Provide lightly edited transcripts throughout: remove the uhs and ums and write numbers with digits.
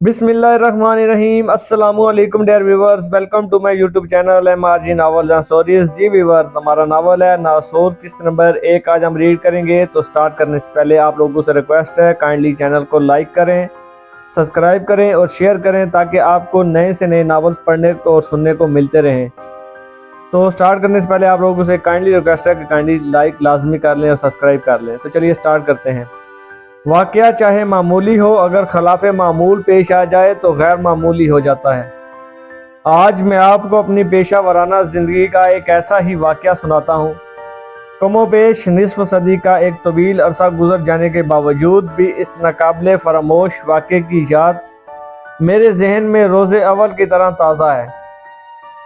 बिस्मिल्लाहिर्रहमानिर्रहीम। अस्सलाम वालेकुम dear viewers, welcome to my YouTube channel MRG novel and stories. जी व्यूवर्स, हमारा नावल है नासूर किस्त नंबर 1 आज हम रीड करेंगे। तो स्टार्ट करने से पहले आप लोगों से रिक्वेस्ट है, काइंडली चैनल को लाइक करें, सब्सक्राइब करें और शेयर करें ताकि आपको नए से नए नावल पढ़ने को और सुनने को मिलते रहें। तो स्टार्ट करने से पहले आप लोगों से काइंडली रिक्वेस्ट है कि काइंडली लाइक लाजमी कर लें और सब्सक्राइब कर लें। तो चलिए स्टार्ट करते हैं। वाक़या चाहे मामूली हो, अगर खिलाफ़े मामूल पेश आ जाए तो गैर मामूली हो जाता है। आज मैं आपको अपनी पेशा वराना ज़िंदगी का एक ऐसा ही वाक़या सुनाता हूँ। कमोपेश निस्फ सदी का एक तवील अरसा गुजर जाने के बावजूद भी इस नाकाबिले फरामोश वाक़े की याद मेरे जहन में रोज़े अव्वल की तरह ताज़ा है।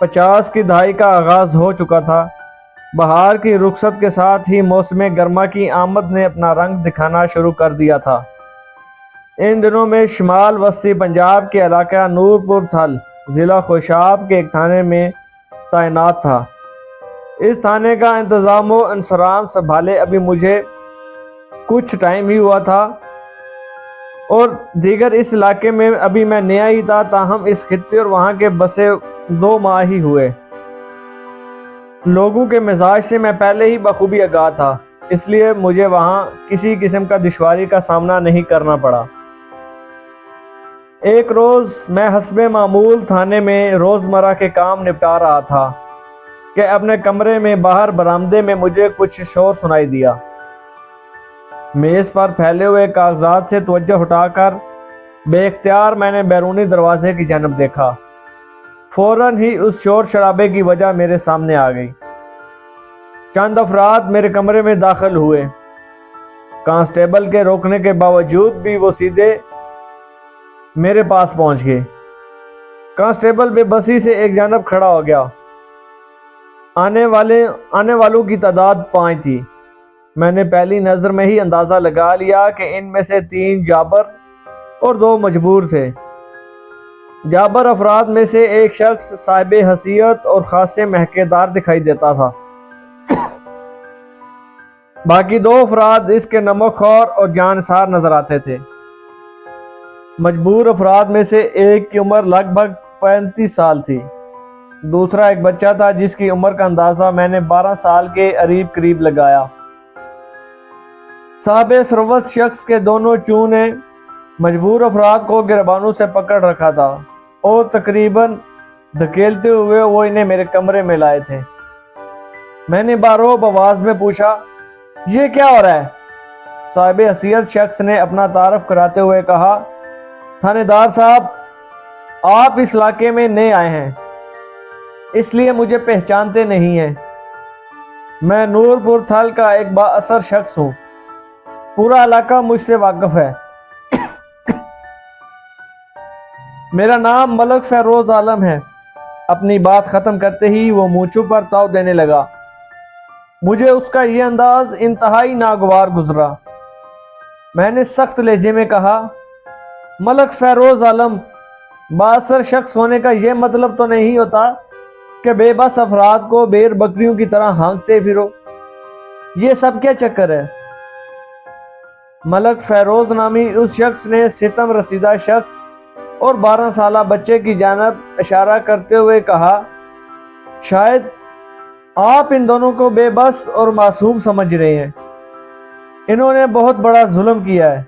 50 की दहाई का आगाज़ हो चुका था। बहार की रुखसत के साथ ही मौसम गर्मा की आमद ने अपना रंग दिखाना शुरू कर दिया था। इन दिनों में शुमाल वस्ती पंजाब के इलाका नूरपुर थल ज़िला खुशाब के एक थाने में तैनात था। इस थाने का इंतज़ाम व इंसराम संभाले अभी मुझे कुछ टाइम ही हुआ था और दीगर इस इलाके में अभी मैं नया ही था। ताहम इस खित्ते और वहाँ के बसे 2 माह ही हुए। लोगों के मिजाज से मैं पहले ही बखूबी आगाह था, इसलिए मुझे वहाँ किसी किस्म का दुश्वारी का सामना नहीं करना पड़ा। एक रोज़ मैं हस्बे मामूल थाने में रोज़मर्रा के काम निपटा रहा था कि अपने कमरे में बाहर बरामदे में मुझे कुछ शोर सुनाई दिया। मेज़ पर फैले हुए कागजात से तवज्जो हटाकर बेख्तियार मैंने बैरूनी दरवाजे की जानब देखा। फौरन ही उस शोर शराबे की वजह मेरे सामने आ गई। चंद अफराद मेरे कमरे में दाखिल हुए। कांस्टेबल के रोकने के बावजूद भी वो सीधे मेरे पास पहुंच गए। कांस्टेबल बेबसी से एक जानब खड़ा हो गया। आने वालों की तादाद 5 थी। मैंने पहली नज़र में ही अंदाज़ा लगा लिया कि इनमें से 3 जाबर और 2 मजबूर थे। जाबर अफराद में से एक शख्स साहिब हसीयत और खासे महकेदार दिखाई देता था। बाकी 2 अफराद इसके नमकखोर और जानसार नजर आते थे। मजबूर अफराद में से एक की उम्र लगभग 35 साल थी। दूसरा एक बच्चा था जिसकी उम्र का अंदाजा मैंने 12 साल के करीब लगाया। साहिब सरवत शख्स के दोनों चूं ने मजबूर अफराद को गिरबानों से पकड़ रखा था और तकरीबन धकेलते हुए वो इन्हें मेरे कमरे में लाए थे। मैंने बारोब आवाज में पूछा, ये क्या हो रहा है? साहिब हसीयत शख्स ने अपना तारफ कराते हुए कहा, थानेदार साहब, आप इस इलाके में नए आए हैं, इसलिए मुझे पहचानते नहीं हैं। मैं नूरपुर थल का एक बाअसर शख्स हूँ। पूरा इलाका मुझसे वाकिफ है। मेरा नाम मलक फैरोज आलम है। अपनी बात खत्म करते ही वो मूंछों पर ताव देने लगा। मुझे उसका ये अंदाज इंतहाई नागवार गुजरा। मैंने सख्त लहजे में कहा, मलक फैरोज आलम, बाअसर शख्स होने का यह मतलब तो नहीं होता कि बेबस अफराद को बेर बकरियों की तरह हाँकते फिरो। ये सब क्या चक्कर है? मलक फैरोज नामी उस शख्स ने सितम रसीदा शख्स और 12 साला बच्चे की जानब इशारा करते हुए कहा, शायद आप इन दोनों को बेबस और मासूम समझ रहे हैं। इन्होंने बहुत बड़ा जुल्म किया है।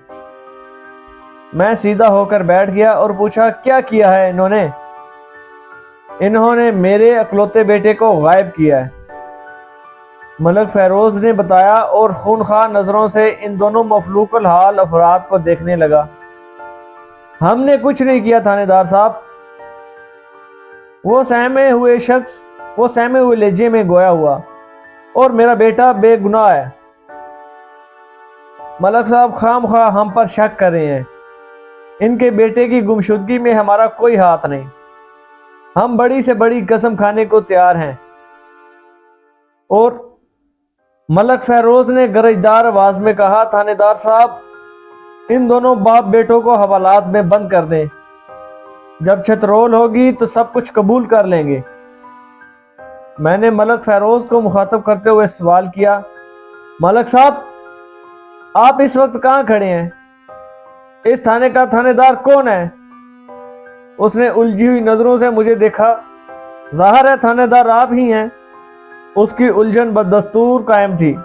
मैं सीधा होकर बैठ गया और पूछा, क्या किया है इन्होंने? इन्होंने मेरे अकलौते बेटे को गायब किया है, मलक फैरोज ने बताया और खूनखार नजरों से इन दोनों मफलूकुल हाल अफराद को देखने लगा। हमने कुछ नहीं किया थानेदार साहब। वो सहमे हुए लहजे में गोया हुआ, और मेरा बेटा बेगुनाह है। मलक साहब खामखा हम पर शक कर रहे हैं। इनके बेटे की गुमशुदगी में हमारा कोई हाथ नहीं। हम बड़ी से बड़ी कसम खाने को तैयार हैं। और मलक फैरोज ने गरजदार आवाज में कहा, थानेदार साहब, इन दोनों बाप बेटों को हवालात में बंद कर दें। जब छतरोल होगी तो सब कुछ कबूल कर लेंगे। मैंने मलक फैरोज को मुखातब करते हुए सवाल किया, मलक साहब, आप इस वक्त कहाँ खड़े हैं? इस थाने का थानेदार कौन है? اس نے الجھی ہوئی نظروں سے مجھے دیکھا۔ ظاہر ہے تھانے دار آپ ہی ہیں۔ اس کی الجھن بدستور قائم تھی۔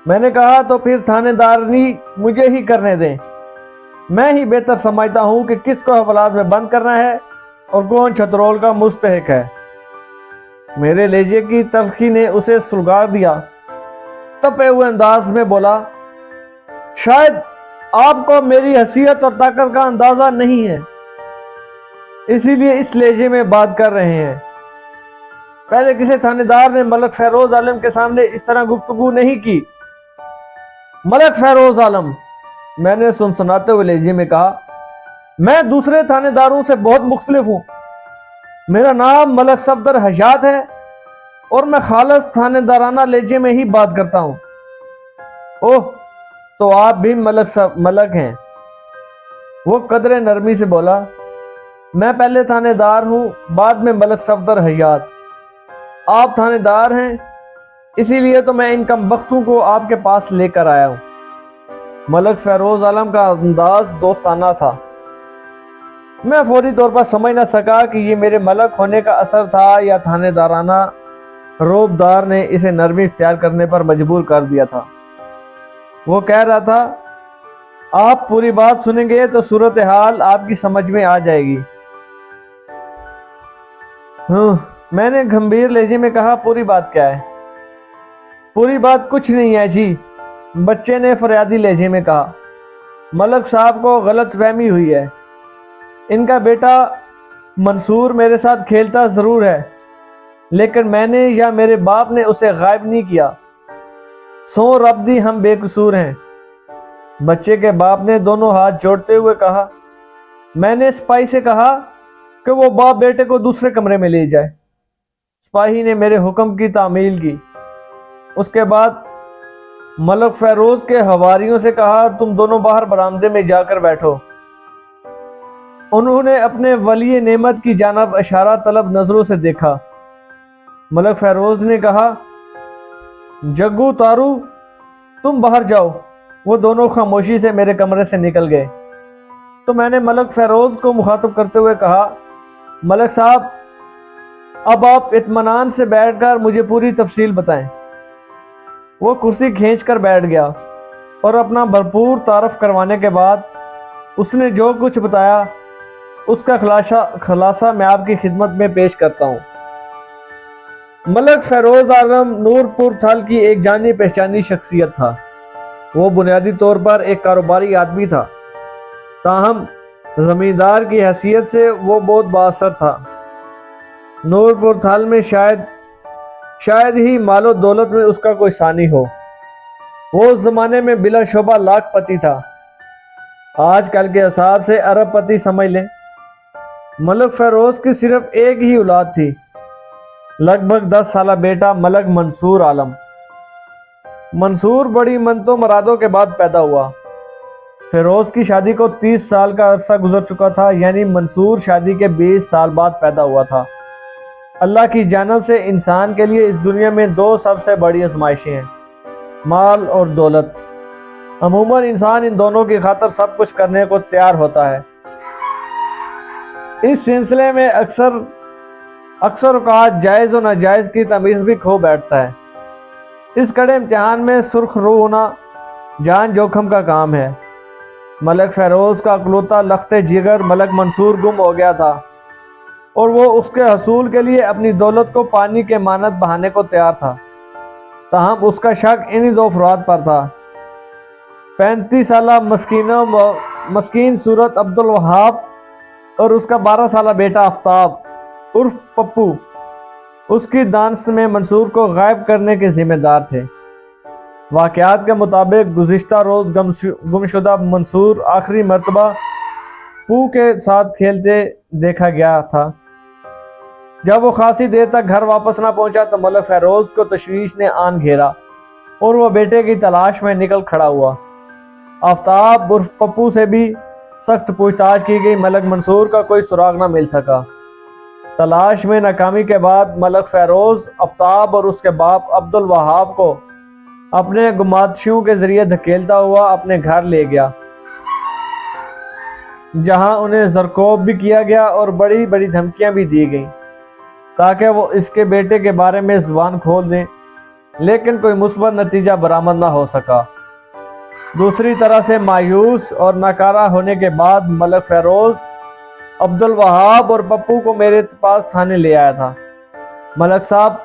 میں نے کہا تو پھر تھانے دارنی مجھے ہی کرنے دیں، میں ہی بہتر سمجھتا ہوں کہ کس کو حوالات میں بند کرنا ہے اور کون چھترول کا مستحق ہے۔ میرے لہجے کی تلخی نے اسے سلگا دیا۔ تپے ہوئے انداز میں بولا، شاید آپ کو میری حیثیت اور طاقت کا اندازہ نہیں ہے، اسی لیے اس لہجے میں بات کر رہے ہیں۔ پہلے کسی تھانے دار نے ملک فیروز عالم کے سامنے اس طرح گفتگو نہیں کی۔ ملک فیروز عالم، میں نے سنسناتے ہوئے لہجے میں کہا، میں دوسرے تھانے داروں سے بہت مختلف ہوں۔ میرا نام ملک صفدر حیات ہے اور میں خالص تھانے دارانہ لہجے میں ہی بات کرتا ہوں۔ اوہ، تو آپ بھی ملک ہیں؟ وہ قدرے نرمی سے بولا، میں پہلے تھانے دار ہوں، بعد میں ملک صفدر حیات۔ آپ تھانے دار ہیں، اسی لیے تو میں ان کم بختوں کو آپ کے پاس لے کر آیا ہوں۔ ملک فیروز عالم کا انداز دوستانہ تھا۔ میں فوری طور پر سمجھ نہ سکا کہ یہ میرے ملک ہونے کا اثر تھا یا تھانے دارانہ روبدار نے اسے نرمی اختیار کرنے پر مجبور کر دیا تھا۔ وہ کہہ رہا تھا، آپ پوری بات سنیں گے تو صورتحال آپ کی سمجھ میں آ جائے گی۔ میں نے گمبھیر لہجے میں کہا، پوری بات کیا ہے؟ پوری بات کچھ نہیں ہے جی، بچے نے فریادی لہجے میں کہا۔ ملک صاحب کو غلط فہمی ہوئی ہے۔ ان کا بیٹا منصور میرے ساتھ کھیلتا ضرور ہے، لیکن میں نے یا میرے باپ نے اسے غائب نہیں کیا۔ سو رب دی ہم بے قصور ہیں۔ بچے کے باپ نے دونوں ہاتھ جوڑتے ہوئے کہا۔ میں نے سپاہی سے کہا کہ وہ باپ بیٹے کو دوسرے کمرے میں لے جائے۔ سپاہی نے میرے حکم کی تعمیل کی۔ اس کے بعد ملک فیروز کے حواریوں سے کہا، تم دونوں باہر برآمدے میں جا کر بیٹھو۔ انہوں نے اپنے ولی نعمت کی جانب اشارہ طلب نظروں سے دیکھا۔ ملک فیروز نے کہا، جگو تارو، تم باہر جاؤ۔ وہ دونوں خاموشی سے میرے کمرے سے نکل گئے تو میں نے ملک فیروز کو مخاطب کرتے ہوئے کہا، ملک صاحب، اب آپ اطمینان سے بیٹھ کر مجھے پوری تفصیل بتائیں۔ وہ کرسی کھینچ کر بیٹھ گیا اور اپنا بھرپور تعارف کروانے کے بعد اس نے جو کچھ بتایا اس کا خلاصہ میں آپ کی خدمت میں پیش کرتا ہوں۔ ملک فیروز عالم نور پور تھل کی ایک جانی پہچانی شخصیت تھا۔ وہ بنیادی طور پر ایک کاروباری آدمی تھا، تاہم زمیندار کی حیثیت سے وہ بہت بااثر تھا۔ نور پور تھل میں شاید ہی مال و دولت میں اس کا کوئی ثانی ہو۔ وہ اس زمانے میں بلا شبہ لاکھ پتی تھا، آج کل کے حساب سے ارب پتی سمجھ لیں۔ ملک فیروز کی صرف ایک ہی اولاد تھی، لگ بھگ 10 سالہ بیٹا ملک منصور عالم۔ منصور بڑی منتوں مرادوں کے بعد پیدا ہوا۔ فیروز کی شادی کو 30 سال کا عرصہ گزر چکا تھا، یعنی منصور شادی کے 20 سال بعد پیدا ہوا تھا۔ اللہ کی جانب سے انسان کے لیے اس دنیا میں 2 سب سے بڑی آزمائشیں ہیں، مال اور دولت۔ عموماً انسان ان دونوں کی خاطر سب کچھ کرنے کو تیار ہوتا ہے۔ اس سلسلے میں اکثر اوقات جائز و ناجائز کی تمیز بھی کھو بیٹھتا ہے۔ اس کڑے امتحان میں سرخ رو ہونا جان جوکھم کا کام ہے۔ ملک فیروز کا اکلوتا لخت جگر ملک منصور گم ہو گیا تھا اور وہ اس کے حصول کے لیے اپنی دولت کو پانی کے مانند بہانے کو تیار تھا، تاہم اس کا شک انہی 2 افراد پر تھا۔ 35 سالہ مسکین صورت عبدالوہاب اور اس کا 12 سالہ بیٹا آفتاب عرف پپو اس کی دانست میں منصور کو غائب کرنے کے ذمہ دار تھے۔ واقعات کے مطابق گزشتہ روز گمشدہ منصور آخری مرتبہ پو کے ساتھ کھیلتے دیکھا گیا تھا۔ جب وہ خاصی دیر تک گھر واپس نہ پہنچا تو ملک فیروز کو تشویش نے آن گھیرا اور وہ بیٹے کی تلاش میں نکل کھڑا ہوا۔ آفتاب عرف پپو سے بھی سخت پوچھ تاچھ کی گئی، ملک منصور کا کوئی سراغ نہ مل سکا۔ تلاش میں ناکامی کے بعد ملک فیروز آفتاب اور اس کے باپ عبدالوہاب کو اپنے گماتشیوں کے ذریعے دھکیلتا ہوا اپنے گھر لے گیا۔ जहां उन्हें ज़रकोब भी किया गया और बड़ी बड़ी धमकियां भी दी गईं ताकि वो इसके बेटे के बारे में ज़ुबान खोल दें, लेकिन कोई मुस्बत नतीजा बरामद ना हो सका। दूसरी तरह से मायूस और नाकारा होने के बाद मलक फ़ैरोज़ अब्दुल वहाब और पप्पू को मेरे पास थाने ले आया था। मलक साहब,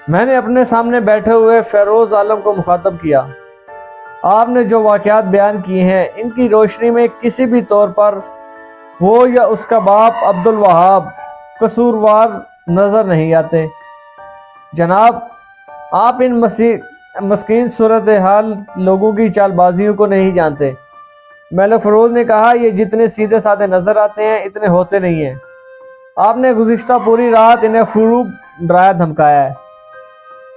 मैंने अपने सामने बैठे हुए फ़ैरोज़ आलम को मुखातब किया। आपने जो वाक़यात बयान किए हैं, इनकी रोशनी में किसी भी तौर पर वो या उसका बाप अब्दुल वहाब कसूरवार नज़र नहीं आते। जनाब, आप इन मस्कीन सूरत हाल लोगों की चालबाजियों को नहीं जानते। मलक फ़ैरोज़ ने कहा, ये जितने सीधे साधे नज़र आते हैं इतने होते नहीं हैं। आपने गुज़िश्ता पूरी रात इन्हें खूब डराया धमकाया है।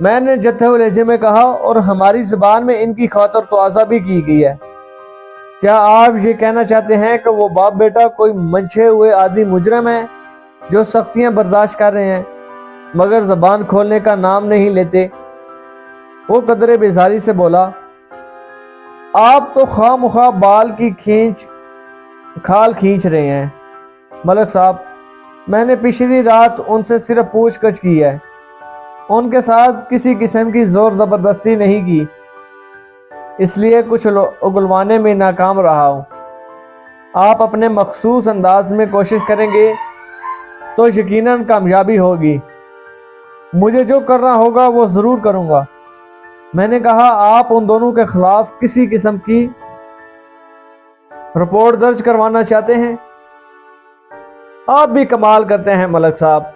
मैंने जत्थे हुए लहजे में कहा, और हमारी ज़बान में इनकी खातर तवाज़ा भी की गई है। क्या आप ये कहना चाहते हैं कि वो बाप बेटा कोई मंछे हुए आदि मुजरम है जो सख्तियाँ बर्दाश्त कर रहे हैं मगर ज़बान खोलने का नाम नहीं लेते? वो कदरे बेजारी से बोला, आप तो खामखा बाल की खाल खींच रहे हैं। मलक साहब, मैंने पिछली रात उनसे सिर्फ पूछगछ की है, उनके साथ किसी किस्म की जोर ज़बरदस्ती नहीं की, इसलिए कुछ उगलवाने में नाकाम रहा हूँ। आप अपने मखसूस अंदाज में कोशिश करेंगे तो यकीनन कामयाबी होगी। मुझे जो करना होगा वो ज़रूर करूँगा। मैंने कहा, आप उन दोनों के खिलाफ किसी किस्म की रिपोर्ट दर्ज करवाना चाहते हैं? आप भी कमाल करते हैं मलक साहब।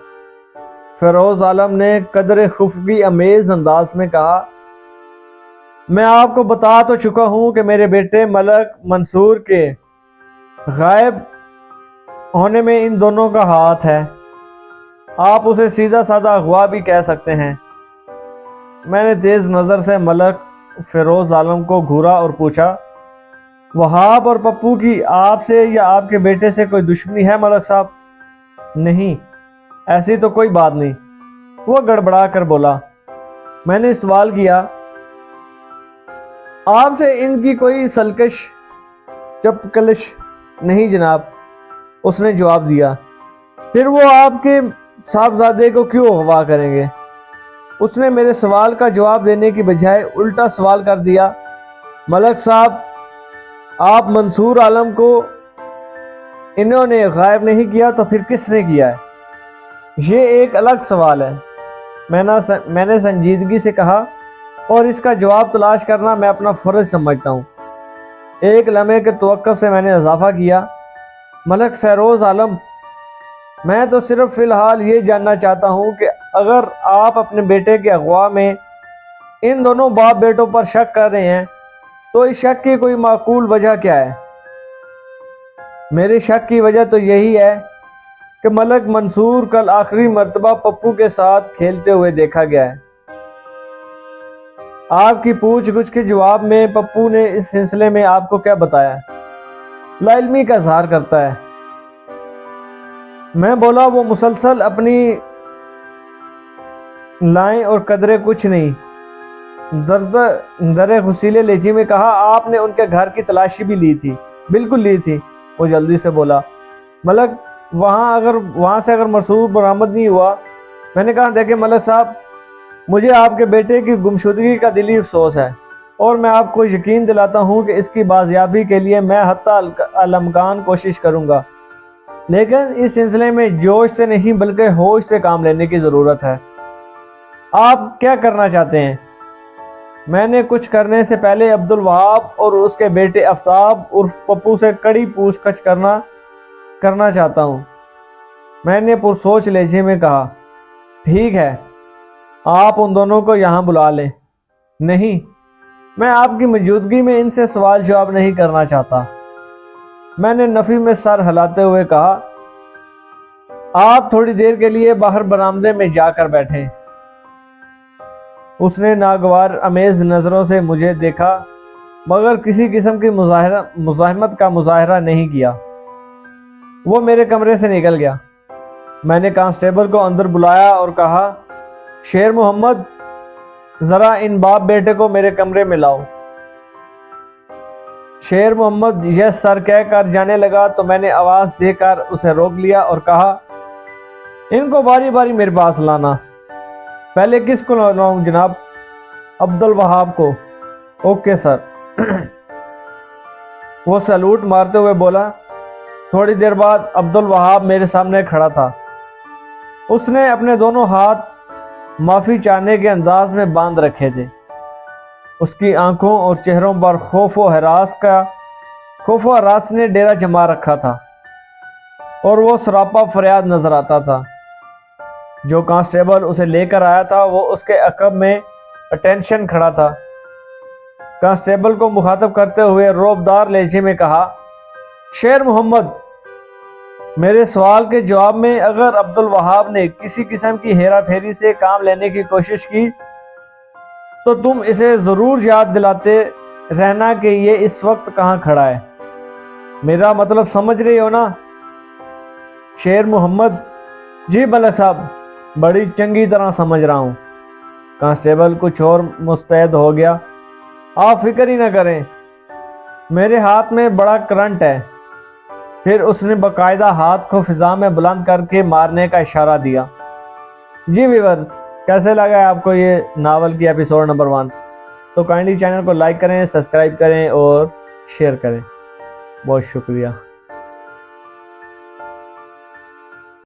फ़ैरोज़ आलम ने कदरे खुफगी अमेज अंदाज में कहा, मैं आपको बता तो चुका हूं कि मेरे बेटे मलक मंसूर के गायब होने में इन दोनों का हाथ है। आप उसे सीधा साधा अगवा भी कह सकते हैं। मैंने तेज नज़र से मलक फ़ैरोज़ आलम को घूरा और पूछा, वहाब और पप्पू की आपसे या आपके बेटे से कोई दुश्मनी है मलक साहब? नहीं, ऐसी तो कोई बात नहीं, वो गड़बड़ा कर बोला। मैंने सवाल किया, आपसे इनकी कोई सलकश चपकलिश? नहीं जनाब, उसने जवाब दिया। फिर वो आपके साहबजादे को क्यों अगवा करेंगे? उसने मेरे सवाल का जवाब देने की बजाय उल्टा सवाल कर दिया, मलक साहब, आप मंसूर आलम को इन्होंने गायब नहीं किया तो फिर किसने किया है? ये एक अलग सवाल है। मैंने संजीदगी से कहा, और इसका जवाब तलाश करना मैं अपना फ़र्ज समझता हूँ। एक लम्हे के तवक्कुफ़ से मैंने इजाफा किया, मलक फ़ैरोज़ आलम, मैं तो सिर्फ फ़िलहाल ये जानना चाहता हूँ कि अगर आप अपने बेटे के अगवा में इन दोनों बाप बेटों पर शक कर रहे हैं तो इस शक की कोई माकूल वजह क्या है? मेरे शक की वजह तो यही है कि मलक मंसूर कल आखिरी मर्तबा पप्पू के साथ खेलते हुए देखा गया है। आपकी पूछ-गुछ के जवाब में पप्पू ने इस सिलसिले में आपको क्या बताया? लाइल्मी का इजहार करता है। मैं बोला, वो मुसलसल अपनी लाएं और कदरे कुछ नहीं। दरे खुसीले लहजे में कहा, आपने उनके घर की तलाशी भी ली थी? बिल्कुल ली थी, वो जल्दी से बोला। मलक, वहाँ से अगर मसूर बरामद नहीं हुआ? मैंने कहा, देखिए मलक साहब, मुझे आपके बेटे की गुमशुदगी का दिली अफसोस है, और मैं आपको यकीन दिलाता हूँ कि इसकी बाजियाबी के लिए मैं हत्ता अल-इम्कान कोशिश करूँगा, लेकिन इस सिलसिले में जोश से नहीं बल्कि होश से काम लेने की ज़रूरत है। आप क्या करना चाहते हैं? मैंने कुछ करने से पहले अब्दुल वहाब और उसके बेटे आफ्ताब उर्फ पप्पू से कड़ी पूछताछ करना चाहता हूँ। मैंने पुरसोच लहजे में कहा, ठीक है, आप उन दोनों को यहाँ बुला लें। नहीं, मैं आपकी मौजूदगी में इनसे सवाल जवाब नहीं करना चाहता। मैंने नफी में सर हिलाते हुए कहा, आप थोड़ी देर के लिए बाहर बरामदे में जाकर बैठें। उसने नागवार अमेज नज़रों से मुझे देखा मगर किसी किस्म की मुज़ाहिमत का मुजाहरा नहीं किया। वो मेरे कमरे से निकल गया। मैंने कांस्टेबल को अंदर बुलाया और कहा, शेर मोहम्मद, ज़रा इन बाप बेटे को मेरे कमरे में लाओ। شیر محمد یس سر کہہ کر جانے لگا تو میں نے آواز دے کر اسے روک لیا اور کہا ان کو باری باری میرے پاس لانا۔ پہلے کس کو لاؤں جناب؟ عبد الوہاب کو۔ Okay sir. وہ سلوٹ مارتے ہوئے بولا۔ تھوڑی دیر بعد عبد الوہاب میرے سامنے کھڑا تھا۔ اس نے اپنے دونوں ہاتھ معافی چاہنے کے انداز میں باندھ رکھے تھے۔ اس کی آنکھوں اور چہروں پر خوف و ہراس نے ڈیرا جما رکھا تھا اور وہ سراپا فریاد نظر آتا تھا۔ جو کانسٹیبل اسے لے کر آیا تھا وہ اس کے عقب میں اٹینشن کھڑا تھا۔ کانسٹیبل کو مخاطب کرتے ہوئے روبدار لہجے میں کہا، شیر محمد، میرے سوال کے جواب میں اگر عبد الوہاب نے کسی قسم کی ہیرا پھیری سے کام لینے کی کوشش کی تو تم اسے ضرور یاد دلاتے رہنا کہ یہ اس وقت کہاں کھڑا ہے۔ میرا مطلب سمجھ رہی ہو نا؟ شیر محمد، جی ملک صاحب، بڑی چنگی طرح سمجھ رہا ہوں۔ کانسٹیبل کچھ اور مستعد ہو گیا۔ آپ فکر ہی نہ کریں، میرے ہاتھ میں بڑا کرنٹ ہے۔ پھر اس نے باقاعدہ ہاتھ کو فضا میں بلند کر کے مارنے کا اشارہ دیا۔ جی ویورز، کیسے لگا ہے آپ کو یہ ناول کی ایپیسوڈ نمبر 1؟ تو کائنڈلی چینل کو لائک کریں، سبسکرائب کریں اور شیئر کریں۔ بہت شکریہ۔